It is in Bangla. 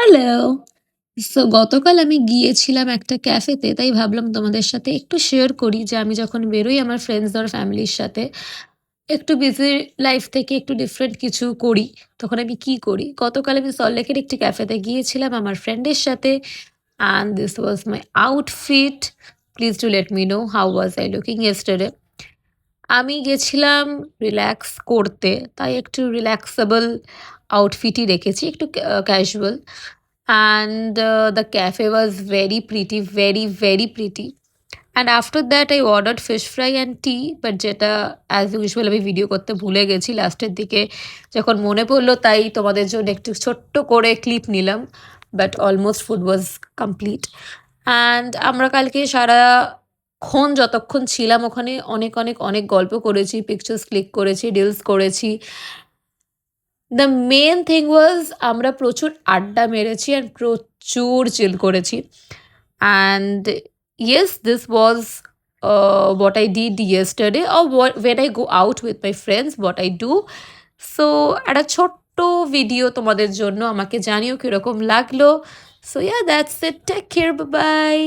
হ্যালো! গতকাল আমি গিয়েছিলাম একটা ক্যাফেতে। তাই ভাবলাম তোমাদের সাথে একটু শেয়ার করি যে আমি যখন বেরোই আমার ফ্রেন্ডস আর ফ্যামিলির সাথে, একটু বিজি লাইফ থেকে একটু ডিফারেন্ট কিছু করি, তখন আমি কি করি? গতকাল আমি সল্টলেকের একটি ক্যাফেতে গিয়েছিলাম আমার ফ্রেন্ডের সাথে and this was my outfit. Please do let me know how was I looking yesterday. আমি গেছিলাম রিল্যাক্স করতে, তাই একটু রিল্যাক্সেবল আউটফিটই রেখেছি, একটু casual. And the cafe was very pretty, very, very pretty. And after that, I ordered fish fry and tea, but যেটা অ্যাজ ইউজুয়াল আমি ভিডিও করতে ভুলে গেছি লাস্টের দিকে, যখন মনে পড়লো তাই তোমাদের জন্য একটু ছোট্ট করে ক্লিপ নিলাম, but almost food was complete. And আমরা কালকে সারাক্ষণ যতক্ষণ ছিলাম ওখানে অনেক অনেক অনেক গল্প করেছি, পিকচার্স ক্লিক করেছি, রিলস করেছি। দ্য মেন থিং ওয়াজ আমরা প্রচুর আড্ডা মেরেছি অ্যান্ড প্রচুর চিল করেছি। And yes, this was what I did yesterday or when I go out with my friends, what I do. So একটা ছোট্ট ভিডিও তোমাদের জন্য, আমাকে জানিও কীরকম লাগলো। So yeah, that's it, take care, bye by.